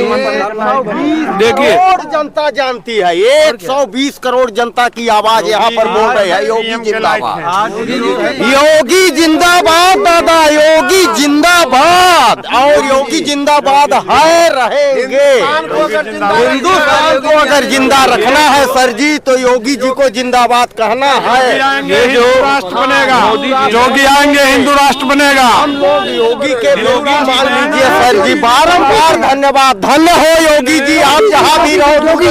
देखिए जनता जानती है, 120 करोड़ जनता की आवाज यहाँ पर बोल रही है योगी जिंदाबाद, योगी जिंदाबाद दादा, योगी जिंदाबाद। और योगी जिंदाबाद है, रहेंगे। हिंदुस्तान को अगर जिंदा रखना है सर जी तो योगी जी को जिंदाबाद कहना है। ये जो राष्ट्र बनेगा, योगी आएंगे हिंदू राष्ट्र बनेगा। हम लोग योगी के योगी मान लीजिए सर जी, बारंबार धन्यवाद। धन्य हो योगी जी, आप जहाँ भी रहो योगी।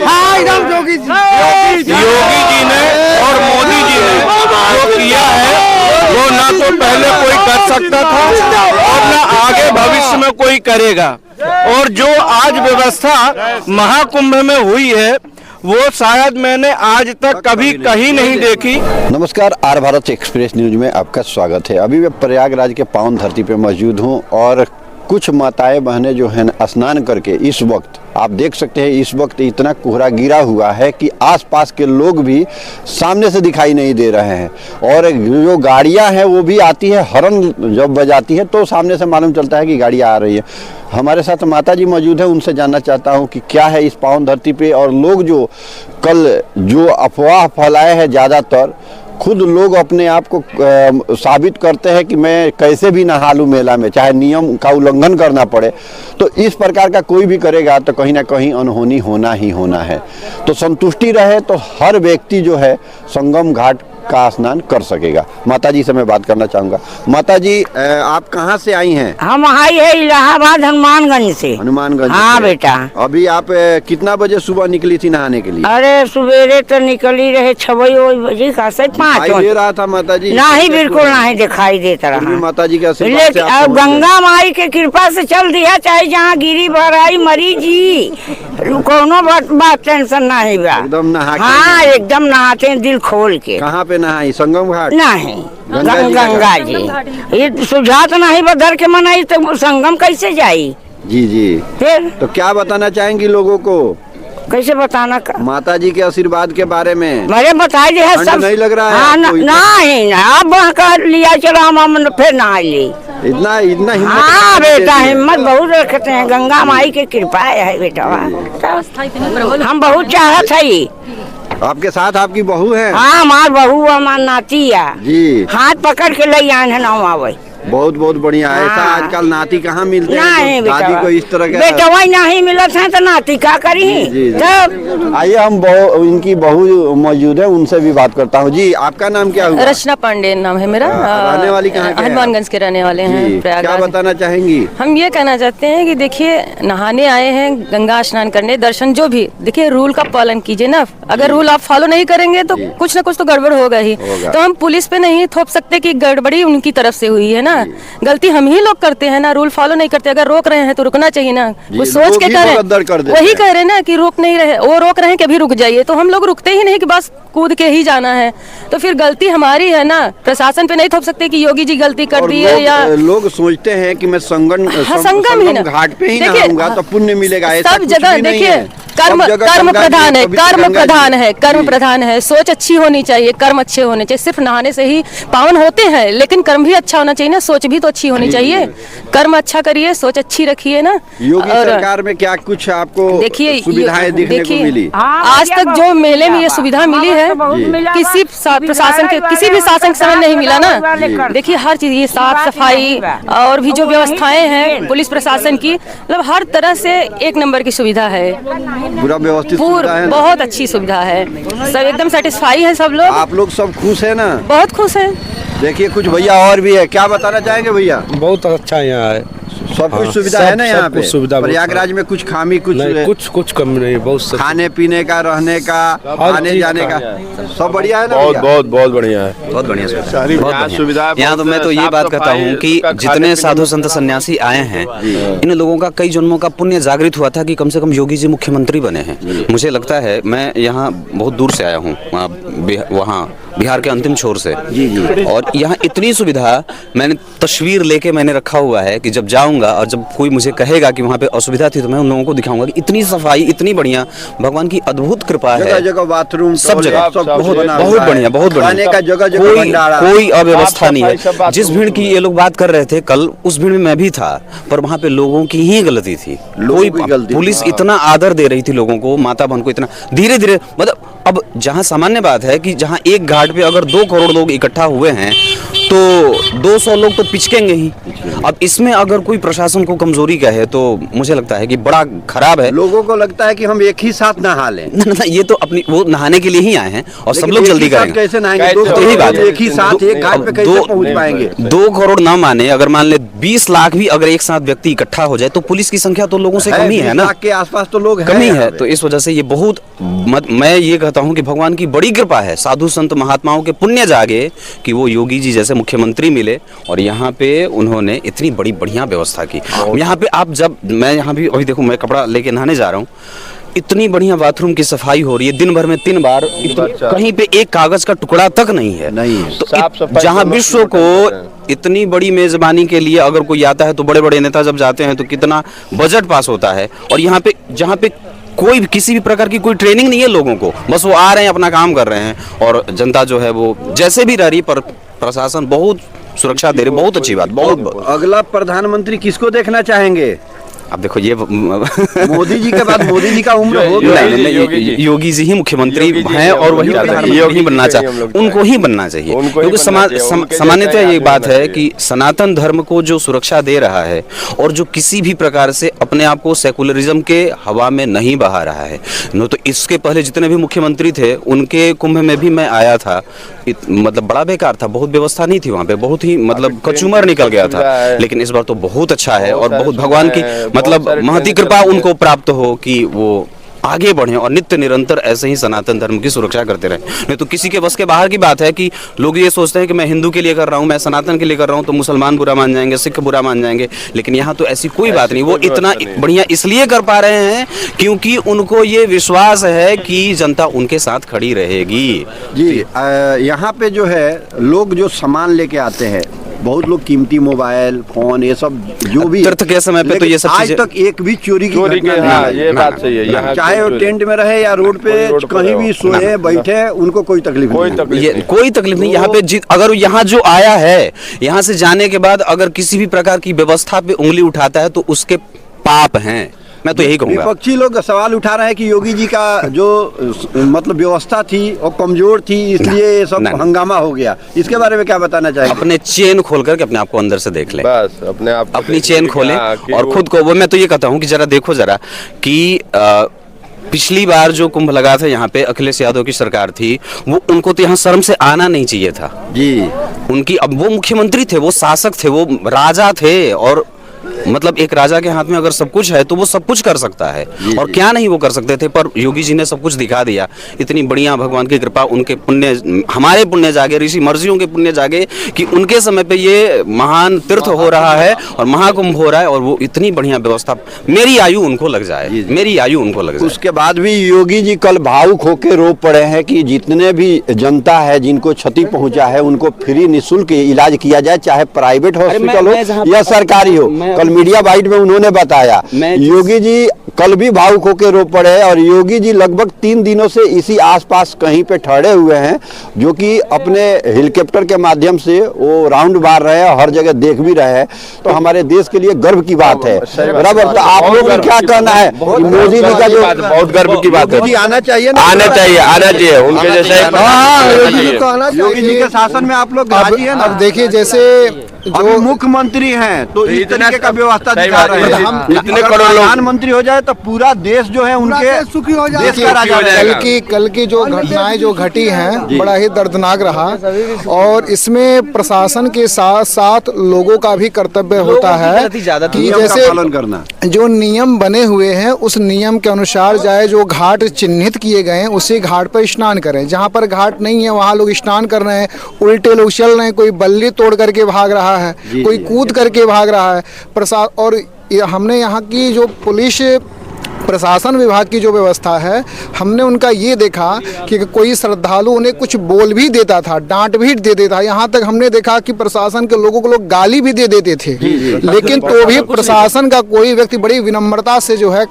हाँ एकदम योगी जी ने और मोदी जी ने जो किया है वो ना तो पहले कोई कर सकता था और ना आगे भविष्य में कोई करेगा। और जो आज व्यवस्था महाकुंभ में हुई है वो शायद मैंने आज तक कभी कहीं नहीं देखी। नमस्कार, आर भारत एक्सप्रेस न्यूज में आपका स्वागत है। अभी मैं प्रयागराज के पावन धरती पे मौजूद हूँ और कुछ माताएं बहनें जो हैं स्नान करके इस वक्त आप देख सकते हैं, इस वक्त इतना कोहरा गिरा हुआ है कि आसपास के लोग भी सामने से दिखाई नहीं दे रहे हैं। और जो गाड़ियां हैं वो भी आती है, हॉर्न जब बजाती है तो सामने से मालूम चलता है कि गाड़ी आ रही है। हमारे साथ माता जी मौजूद है, उनसे जानना चाहता हूं कि क्या है इस पावन धरती पे। और लोग जो कल जो अफवाह फैलाए हैं, ज़्यादातर खुद लोग अपने आप को साबित करते हैं कि मैं कैसे भी नहा लूँ मेला में, चाहे नियम का उल्लंघन करना पड़े। तो इस प्रकार का कोई भी करेगा तो कहीं ना कहीं अनहोनी होना ही होना है। तो संतुष्टि रहे तो हर व्यक्ति जो है संगम घाट का स्नान कर सकेगा। माताजी से मैं बात करना चाहूंगा। माताजी, आप कहाँ से आई हैं? हम आई है इलाहाबाद हनुमानगंज से। हनुमानगंज? हाँ बेटा। अभी आप कितना बजे सुबह निकली थी नहाने के लिए? अरे सवेरे तो निकली रहे 6 बजे का से 5 दे रहा था माताजी? नहीं, बिल्कुल नहीं दिखाई देता रहा। माताजी का गंगा माई के कृपा से चल दिया, चाहे जहाँ गिरी भराई मरी जी, कोनो बात टेंशन नहीं बा। एकदम नहा? हाँ एकदम नहाते हैं दिल खोल के। कहाँ पे नहाई? संगम घाट? नहीं, गंगा जी। ये सुझात नहीं बदर के मनाई तो संगम कैसे जाई? जी जी। फिर तो क्या बताना चाहेंगी लोगों को? कैसे बताना माता जी के आशीर्वाद के बारे में? मेरे बताई दे सब नहीं लग रहा है? हाँ, नहीं अब कर लिया, चलो हम फिर नहा ली। इतना हाँ बेटा, हिम्मत बहुत रखते हैं, गंगा माई की कृपा है बेटा। हम बहुत चाहत है। आपके साथ आपकी बहू है? हाँ, हमार बहू हमार नाती है जी। हाथ पकड़ के ले आए हैं नाव आवे। बहुत बहुत बढ़िया। ऐसा आजकल नाती कहाँ मिलते हैं? दादी को इस तरह के बेटा वही नहीं मिलत है तो नाती क्या करी? तब आइए हम इनकी बहू मौजूद है, उनसे भी बात करता हूँ। जी, आपका नाम क्या हुआ? रचना पांडे नाम है मेरा। रहने वाली कहाँ के? हनुमानगंज के रहने वाले हैं। क्या बताना चाहेंगी? हम ये कहना चाहते हैं कि देखिए, नहाने आए हैं, गंगा स्नान करने, दर्शन जो भी, देखिए रूल का पालन कीजिए ना। अगर रूल आप फॉलो नहीं करेंगे तो कुछ ना कुछ तो गड़बड़ होगा ही। तो हम पुलिस पे नहीं थोप सकते कि गड़बड़ी उनकी तरफ से हुई है ना। गलती हम ही लोग करते हैं ना, रूल फॉलो नहीं करते। अगर रोक रहे हैं तो रुकना चाहिए ना, कुछ सोच के करें। वही कह रहे हैं ना कि रोक नहीं रहे, वो रोक रहे हैं कि अभी रुक जाइए, तो हम लोग रुकते ही नहीं कि बस कूद के ही जाना है। तो फिर गलती हमारी है ना, प्रशासन पे नहीं थोप सकते कि योगी जी गलती कर दी है। या लोग सोचते हैं कि मैं संगम घाट पे ही नहाऊंगा तो पुण्य मिलेगा। सब जगह देखिए कर्म प्रधान है, कर्म प्रधान है। सोच अच्छी होनी चाहिए, कर्म अच्छे होने चाहिए। सिर्फ नहाने से ही पावन होते हैं, लेकिन कर्म भी अच्छा होना चाहिए ना, सोच भी तो अच्छी होनी चाहिए। कर्म अच्छा करिए, सोच अच्छी रखिए ना। योगी सरकार में क्या कुछ आपको देखिए सुविधाएं देखने को मिली? आज तक जो मेले में ये सुविधा मिली है किसी प्रशासन के किसी भी शासन के समय नहीं मिला ना। देखिए हर चीज, ये साफ सफाई और भी जो व्यवस्थाएं हैं पुलिस प्रशासन की, मतलब हर तरह से एक नंबर की सुविधा है। पूरा व्यवस्थित है, बहुत अच्छी सुविधा है। सब एकदम सेटिस्फाई है सब लोग। आप लोग सब खुश है ना? बहुत खुश है। देखिए कुछ भैया और भी है, क्या बताना चाहेंगे भैया? बहुत अच्छा यहाँ है, सब कुछ सुविधा है ना यहाँ पे? सुविधा प्रयागराज में कुछ खामी कुछ कम नहीं, बहुत खाने पीने का, रहने का, आने जाने का सब बढ़िया है ना? बहुत बढ़िया है, बहुत बढ़िया सुविधा। यहाँ तो मैं तो ये बात कहता हूँ कि जितने साधु संत सन्यासी आए हैं, इन लोगों का कई जन्मों का पुण्य जागृत हुआ था कि कम से कम योगी जी मुख्यमंत्री बने हैं। मुझे लगता है, मैं यहाँ बहुत दूर से आया हूँ, वहाँ बिहार के अंतिम छोर से, और यहाँ इतनी सुविधा मैंने तस्वीर लेके मैंने रखा हुआ है कि जब जाऊंगा जाऊंगा और जब कोई मुझे कहेगा कि वहाँ पे असुविधा थी तो मैं उन लोगों को दिखाऊंगा कि इतनी सफाई, इतनी बढ़िया, भगवान की अद्भुत कृपा है। जगह जगह बाथरूम, सब जगह बहुत बना बहुत हुआ है। बढ़िया, बहुत खाने बढ़िया। का जगह जगह भंडारा। कोई अव्यवस्था नहीं साफ सफाई, है। सब जिस भीड़ की ये लोग बात कर रहे थे कल, उस भीड़ में मैं भी था, पर वहाँ पे लोगों की ही गलती थी। लोगों की गलती। पुलिस इतना आदर दे रही थी लोगों को, माता बहन को इतना धीरे धीरे, मतलब अब जहाँ सामान्य बात है कि जहाँ एक घाट पे अगर 2 करोड़ लोग इकट्ठा हुए हैं तो 200 लोग तो पिचकेंगे ही। अब इसमें अगर कोई प्रशासन को कमजोरी का है तो मुझे लगता है कि बड़ा खराब है। लोगों को लगता है कि हम एक ही साथ नहा लें, ना, ये तो अपनी वो नहाने के लिए ही आए हैं और सब लेकिन लोग एक जल्दी ही साथ करेंगे। कैसे नहाएंगे? कैसे? 2 तो यही बात है। एक ही साथ एक घाट पे कैसे पहुंच पाएंगे? 2 करोड़ ना माने, अगर मान ले 20 लाख भी अगर एक साथ व्यक्ति इकट्ठा हो जाए तो पुलिस की संख्या तो लोगों से कम ही है 20 ना, लाख के आसपास तो लोग हैं कमी यहाँ है। पे। तो इस वजह से ये बहुत मैं ये कहता हूँ कि भगवान की बड़ी कृपा है, साधु संत महात्माओं के पुण्य जागे कि वो योगी जी जैसे मुख्यमंत्री मिले और यहाँ पे उन्होंने इतनी बड़ी बढ़िया व्यवस्था की। यहाँ पे आप जब मैं यहाँ भी अभी देखो, मैं कपड़ा लेके नहाने जा रहा हूँ, इतनी बढ़िया बाथरूम की सफाई हो रही है, दिन भर में 3 बार, कहीं पे एक कागज का टुकड़ा तक नहीं है। नहीं है। तो साफ सफाई जहाँ सब विश्व लोग को करते हैं। इतनी बड़ी मेजबानी के लिए अगर कोई आता है तो बड़े बड़े नेता जब जाते हैं तो कितना बजट पास होता है, और यहाँ पे जहाँ पे कोई भी किसी भी प्रकार की कोई ट्रेनिंग नहीं है लोगों को, बस वो आ रहे हैं अपना काम कर रहे हैं, और जनता जो है वो जैसे भी रह रही, पर प्रशासन बहुत सुरक्षा दे रही, बहुत अच्छी बात, बहुत। अगला प्रधानमंत्री किसको देखना चाहेंगे? अब देखो ये मोदी जी के बाद मोदी जी का उम्र हो गया। नहीं, नहीं, योगी जी ही मुख्यमंत्री हैं और वही प्रधानमंत्री बनना चाहिए, उनको ही बनना चाहिए, क्योंकि सामान्यतः ये बात है कि सनातन धर्म को जो सुरक्षा दे रहा है और जो किसी भी प्रकार से अपने आप को सेकुलरिज्म के हवा में नहीं बहा रहा है। नो तो इसके पहले जितने भी मुख्यमंत्री थे उनके कुंभ में भी मैं आया था, मतलब बड़ा बेकार था, बहुत व्यवस्था नहीं थी वहाँ पे, बहुत ही मतलब कचूमर निकल गया था। लेकिन इस बार तो बहुत अच्छा है और बहुत भगवान की मतलब महती कृपा उनको प्राप्त हो कि वो आगे बढ़े और नित्य निरंतर ऐसे ही सनातन धर्म की सुरक्षा करते रहे। नहीं तो किसी के बस के बाहर की बात है कि लोग ये सोचते हैं कि मैं हिंदू के लिए कर रहा हूँ, मैं सनातन के लिए कर रहा हूँ, तो मुसलमान बुरा मान जाएंगे, सिख बुरा मान जाएंगे। लेकिन यहाँ तो ऐसी कोई बात नहीं, वो इतना बढ़िया इसलिए कर पा रहे हैं क्योंकि उनको ये विश्वास है कि जनता उनके साथ खड़ी रहेगी। जी, यहाँ पे जो है लोग जो सामान लेके आते हैं, बहुत लोग कीमती मोबाइल, फोन, ये सब जो भी तीर्थ के समय पे तो ये सब आज चीजें तक एक भी चोरी की घटना नहीं हाँ, है। ये बात सही है। यहाँ चाहे वो टेंट में रहे या रोड पे कहीं भी सोए बैठे, उनको कोई तकलीफ नहीं। ये कोई तकलीफ नहीं। यहाँ पे अगर यहाँ जो आया है, यहाँ से जाने के बाद अगर किसी भी प्रकार की व्यवस्था पे उंगली उठाता है तो उसके पाप हैं, मैं तो यही कहूँगा। विपक्षी लोग सवाल उठा रहे हैं कि योगी जी का जो मतलब व्यवस्था थी वो कमजोर थी, इसलिए ये सब हंगामा हो गया। इसके बारे में क्या बताना चाहेंगे? अपने चेन खोल करके अपने आप को अंदर से देख लें, बस अपने आप अपनी चेन खोलें और खुद को, वो मैं तो ये कहता हूँ कि जरा देखो जरा कि पिछली बार जो कुंभ लगा था यहाँ पे, अखिलेश यादव की सरकार थी, वो उनको तो यहाँ शर्म से आना नहीं चाहिए था जी। उनकी, अब वो मुख्यमंत्री थे, वो शासक थे, वो राजा थे, और मतलब एक राजा के हाथ में अगर सब कुछ है तो वो सब कुछ कर सकता है, और क्या नहीं वो कर सकते थे। पर योगी जी ने सब कुछ दिखा दिया, इतनी बढ़िया भगवान की कृपा, उनके पुण्य, हमारे पुण्य जागे, ऋषि महर्षियों के पुण्य जागे कि उनके समय पे ये महान तीर्थ हो रहा है और महाकुंभ हो रहा है, और वो इतनी बढ़िया व्यवस्था, मेरी आयु उनको लग जाए, मेरी आयु उनको लग जाए। उसके बाद भी योगी जी कल भावुक होकर रो पड़े हैं कि जितने भी जनता है जिनको क्षति पहुंचा है उनको फ्री निःशुल्क इलाज किया जाए, चाहे प्राइवेट हॉस्पिटल हो या सरकारी हो। कल मीडिया बाइट में उन्होंने बताया, योगी जी कल भी भावुक होकर रो पड़े, और योगी जी लगभग 3 दिनों से इसी आसपास कहीं पे ठहरे हुए हैं, जो कि अपने हेलीकॉप्टर के माध्यम से वो राउंड मार रहे हैं, हर जगह देख भी रहे हैं। तो हमारे देश के लिए गर्व की बात है। बराबर। तो आप लोग क्या कहना है मोदी जी का जो बहुत गर्व की बात है, आना चाहिए ना? आना चाहिए उनके जैसे योगी जी के शासन में आप लोग राजी है ना? अब देखिए, जैसे जो मुख्यमंत्री हैं तो इस तरीके का व्यवस्था दिखा रहे हैं। हम इतने करोड़ लोग प्रधानमंत्री हो जाए तो पूरा देश जो है उनके सुखी हो जाए। देश का राजा हो जाएगा। कल की जो घटनाएं जो घटी हैं बड़ा ही दर्दनाक रहा, और इसमें प्रशासन के साथ साथ लोगों का भी कर्तव्य होता है कि जैसे पालन करना, जो नियम बने हुए हैं उस नियम के अनुसार जाए, जो घाट चिन्हित किए गए हैं उसी घाट पर स्नान करें। जहाँ पर घाट नहीं है वहाँ लोग स्नान कर रहे हैं, उल्टे लोग चल रहे हैं, कोई बल्ली तोड़ करके भाग रहा है, कोई कूद करके भाग रहा है। प्रसाद और हमने यहाँ की जो पुलिस प्रशासन विभाग की जो व्यवस्था है, हमने उनका ये देखा कि कोई श्रद्धालु उन्हें कुछ बोल भी देता था, डांट भी दे देता, यहाँ तक हमने देखा कि प्रशासन के लोगों को लोग गाली भी दे देते थे, लेकिन तो भी प्रशासन का कोई व्यक्ति बड़ी विनम्रता से जो है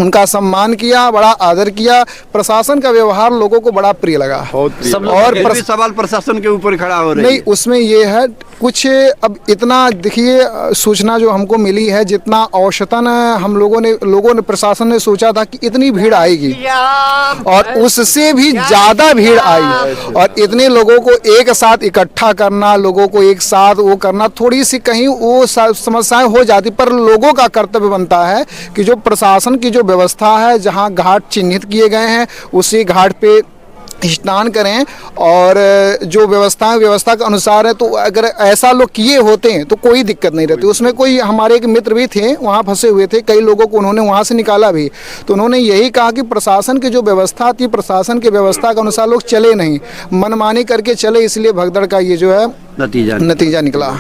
उनका सम्मान किया, बड़ा आदर किया। प्रशासन का व्यवहार लोगों को बड़ा प्रिय लगा। और सवाल प्रशासन के ऊपर खड़ा हो रही है। नहीं, उसमें ये है कुछ, अब इतना देखिए सूचना जो हमको मिली है, जितना औसतन हम लोगों ने प्रशासन ने सोचा था कि इतनी भीड़ आएगी और उससे भी ज़्यादा भीड़ आई, और इतने लोगों को एक साथ इकट्ठा करना, लोगों को एक साथ वो करना, थोड़ी सी कहीं वो समस्याएं हो जाती, पर लोगों का कर्तव्य बनता है कि जो प्रशासन की जो व्यवस्था है, जहां घाट चिन्हित किए गए हैं उसी घाट पे स्नान करें, और जो व्यवस्था के अनुसार है, तो अगर ऐसा लोग किए होते हैं तो कोई दिक्कत नहीं रहती। उसमें कोई हमारे एक मित्र भी थे, वहाँ फंसे हुए थे, कई लोगों को उन्होंने वहाँ से निकाला भी, तो उन्होंने यही कहा कि प्रशासन की जो व्यवस्था थी, प्रशासन की व्यवस्था के अनुसार लोग चले नहीं, मनमानी करके चले, इसलिए भगदड़ का ये जो है नतीजा निकला।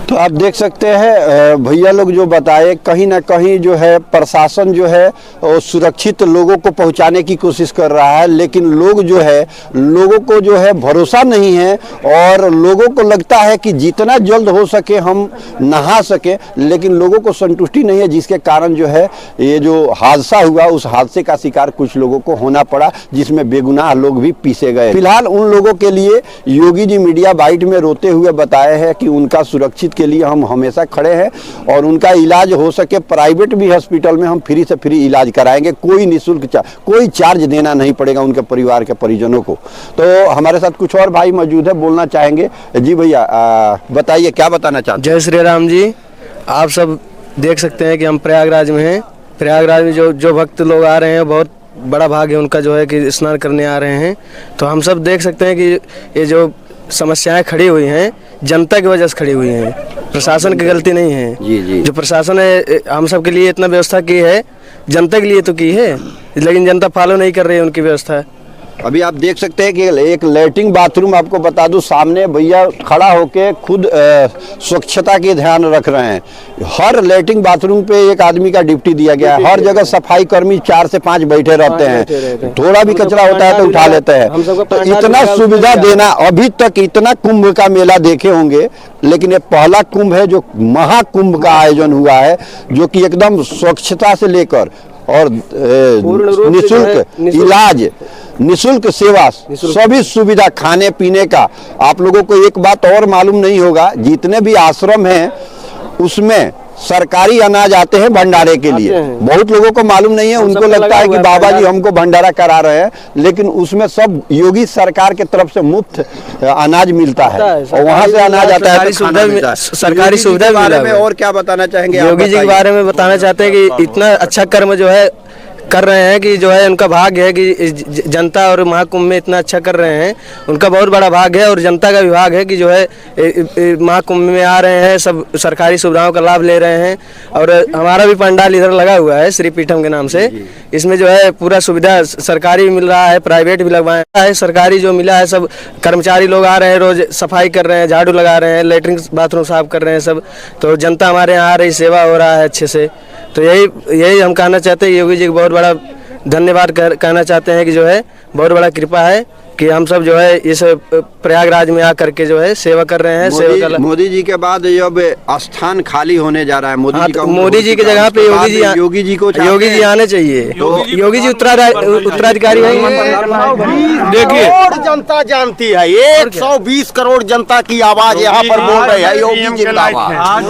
तो आप देख सकते हैं भैया लोग जो बताए, कहीं ना कहीं जो है प्रशासन जो है वो सुरक्षित लोगों को पहुंचाने की कोशिश कर रहा है, लेकिन लोग जो है, लोगों को जो है भरोसा नहीं है, और लोगों को लगता है कि जितना जल्द हो सके हम नहा सके, लेकिन लोगों को संतुष्टि नहीं है, जिसके कारण जो है ये जो हादसा हुआ, उस हादसे का शिकार कुछ लोगों को होना पड़ा, जिसमें बेगुनाह लोग भी पीसे गए। फिलहाल उन लोगों के लिए योगी जी मीडिया बाइट में रोते हुए बताए हैं कि उनका सुरक्षित के लिए हम हमेशा खड़े हैं, और उनका इलाज हो सके प्राइवेट भी हॉस्पिटल में हम फ्री इलाज कराएंगे, कोई निःशुल्क कोई चार्ज देना नहीं पड़ेगा उनके परिवार के परिजनों को। तो हमारे साथ कुछ और भाई मौजूद है, बोलना चाहेंगे। जी भैया बताइए, क्या बताना चाहते हैं? जय श्री राम जी। आप सब देख सकते हैं कि हम प्रयागराज में हैं। प्रयागराज में जो भक्त लोग आ रहे हैं, बहुत बड़ा भाग है उनका जो है कि स्नान करने आ रहे हैं। तो हम सब देख सकते हैं कि ये जो समस्याएं खड़ी हुई हैं, जनता की वजह से खड़ी हुई हैं, प्रशासन की गलती नहीं है। जी। जो प्रशासन है हम सब के लिए इतना व्यवस्था की है, जनता के लिए तो की है, लेकिन जनता फॉलो नहीं कर रही है उनकी व्यवस्था। अभी आप देख सकते हैं कि एक लैट्रिन बाथरूम, आपको बता दूं, सामने भैया खड़ा होके खुद स्वच्छता के ध्यान रख रहे हैं। हर लैट्रिन बाथरूम पे एक आदमी का ड्यूटी दिया गया है, हर जगह सफाई कर्मी 4 से 5 बैठे रहते हैं, थोड़ा भी कचरा होता है तो उठा लेते हैं। तो इतना सुविधा देना, अभी तक इतना कुंभ का मेला देखे होंगे, लेकिन ये पहला कुंभ है जो महाकुंभ का आयोजन हुआ है, जो कि एकदम स्वच्छता से लेकर और निःशुल्क इलाज, निःशुल्क सेवा, सभी सुविधा, खाने पीने का। आप लोगों को एक बात और मालूम नहीं होगा, जितने भी आश्रम हैं उसमें सरकारी अनाज आते हैं भंडारे के लिए। बहुत लोगों को मालूम नहीं है, उनको लगता है कि बाबा जी हमको भंडारा करा रहे हैं, लेकिन उसमें सब योगी सरकार के तरफ से मुफ्त अनाज मिलता है, और वहाँ से अनाज आता है, सरकारी सुविधा के बारे में और क्या बताना चाहेंगे? योगी जी के बारे में बताना चाहते हैं कि इतना अच्छा कर्म जो है कर रहे हैं कि जो है उनका भाग्य है कि जनता और महाकुंभ में इतना अच्छा कर रहे हैं, उनका बहुत बड़ा भाग्य है। और जनता का विभाग है कि जो है महाकुंभ में आ रहे हैं, सब सरकारी सुविधाओं का लाभ ले रहे हैं। और हमारा भी पंडाल इधर लगा हुआ है श्री पीठम के नाम से, इसमें जो है पूरा सुविधा सरकारी भी मिल रहा है, प्राइवेट भी लगवाया है। सरकारी जो मिला है, सब कर्मचारी लोग आ रहे हैं, रोज सफाई कर रहे हैं, झाड़ू लगा रहे हैं, लेटरिन बाथरूम साफ कर रहे हैं सब। तो जनता हमारे यहाँ आ रही, सेवा हो रहा है अच्छे से। तो यही हम कहना चाहते हैं, योगी जी को बहुत बड़ा धन्यवाद कहना चाहते हैं कि जो है बहुत बड़ा कृपा है कि हम सब जो है इस प्रयागराज में आकर के जो है सेवा कर रहे हैं। मोदी जी के बाद अब स्थान खाली होने जा रहा है, मोदी जी की जगह पे योगी जी आने चाहिए। योगी जी उत्तराधिकारी देखिए, जनता जानती है, 120 करोड़ जनता की आवाज यहाँ पर बोल रही है, योगी जिंदाबाद,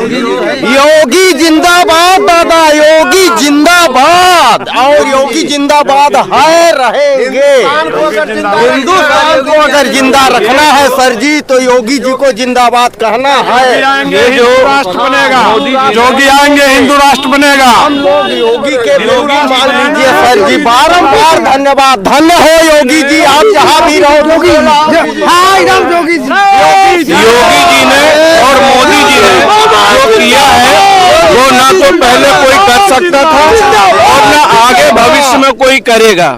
योगी जिंदाबाद, दादा योगी जिंदाबाद, और योगी जिंदाबाद है, रहेंगे। हिंदुस्तान को अगर जिंदा रखना है सर जी, तो योगी जी को जिंदाबाद कहना है। ये जो राष्ट्र बनेगा, योगी आएंगे, हिंदू राष्ट्र बनेगा। हम लोग योगी के योगी मान लीजिए सर जी, बारंबार धन्यवाद। धन्य हो योगी जी, आप जहाँ भी रहो। योगी जी ने और मोदी जी ने जो किया है, वो ना तो पहले कोई कर सकता था और ना आगे भविष्य में कोई करेगा।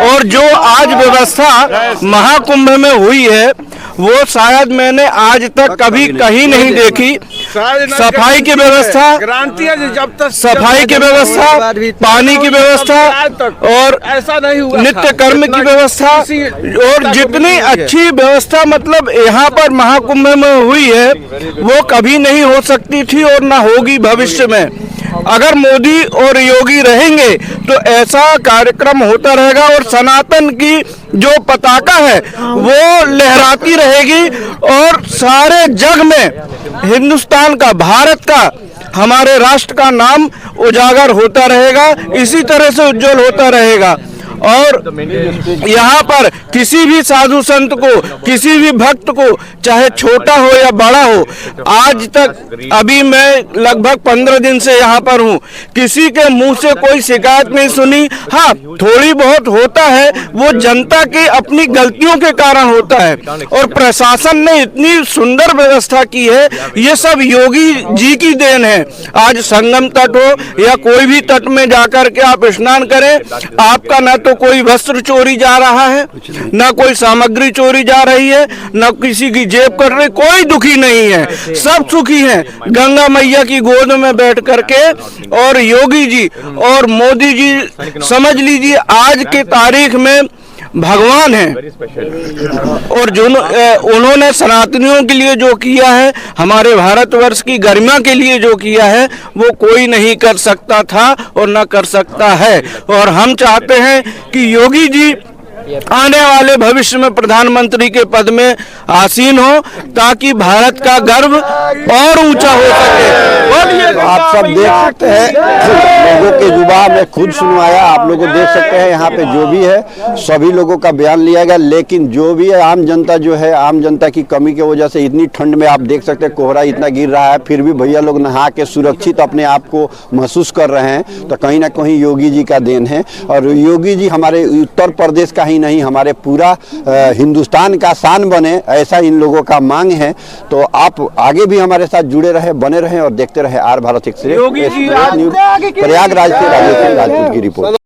और जो आज व्यवस्था महाकुंभ में हुई है, वो शायद मैंने आज तक कभी कहीं नहीं देखी। सफाई की व्यवस्था, जब तक सफाई की व्यवस्था, पानी की व्यवस्था और ऐसा नहीं हुआ नित्य कर्म की व्यवस्था और जितनी अच्छी व्यवस्था मतलब यहाँ पर महाकुंभ में हुई है वो कभी नहीं हो सकती थी और ना होगी भविष्य में। अगर मोदी और योगी रहेंगे तो ऐसा कार्यक्रम होता रहेगा और सनातन की जो पताका है वो लहराती रहेगी और सारे जग में हिंदुस्तान का, भारत का, हमारे राष्ट्र का नाम उजागर होता रहेगा, इसी तरह से उज्जवल होता रहेगा। और यहाँ पर किसी भी साधु संत को, किसी भी भक्त को, चाहे छोटा हो या बड़ा हो, आज तक अभी मैं लगभग 15 दिन से यहाँ पर हूँ, किसी के मुंह से कोई शिकायत नहीं सुनी। हाँ, थोड़ी बहुत होता है, वो जनता की अपनी गलतियों के कारण होता है और प्रशासन ने इतनी सुंदर व्यवस्था की है, ये सब योगी जी की देन है। आज संगम तट हो या कोई भी तट में जाकर के आप स्नान करें, आपका न तो कोई वस्त्र चोरी जा रहा है, ना कोई सामग्री चोरी जा रही है, ना किसी की जेब कट रही, कोई दुखी नहीं है, सब सुखी हैं गंगा मैया की गोद में बैठ करके। और योगी जी और मोदी जी समझ लीजिए आज के तारीख में भगवान है और जो उन्होंने सनातनियों के लिए जो किया है, हमारे भारतवर्ष की गरिमा के लिए जो किया है, वो कोई नहीं कर सकता था और न कर सकता है। और हम चाहते हैं कि योगी जी आने वाले भविष्य में प्रधानमंत्री के पद में आसीन हो ताकि भारत का गर्व और ऊंचा हो सके। तो आप सब देख सकते हैं लोगों के जुबान में खुद सुनवाया, आप लोग देख सकते हैं यहाँ पे जो भी है सभी लोगों का बयान लिया गया। लेकिन जो भी है आम जनता जो है, आम जनता की कमी की वजह से इतनी ठंड में आप देख सकते हैं कोहरा इतना गिर रहा है, फिर भी भैया लोग नहा के सुरक्षित अपने आप को महसूस कर रहे हैं। तो कहीं ना कहीं योगी जी का देन है और योगी जी हमारे उत्तर प्रदेश का नहीं, हमारे पूरा हिंदुस्तान का शान बने, ऐसा इन लोगों का मांग है। तो आप आगे भी हमारे साथ जुड़े रहे, बने रहे और देखते रहे R Bharat Express News. Prayagraj से राजेश राजपूत की रिपोर्ट।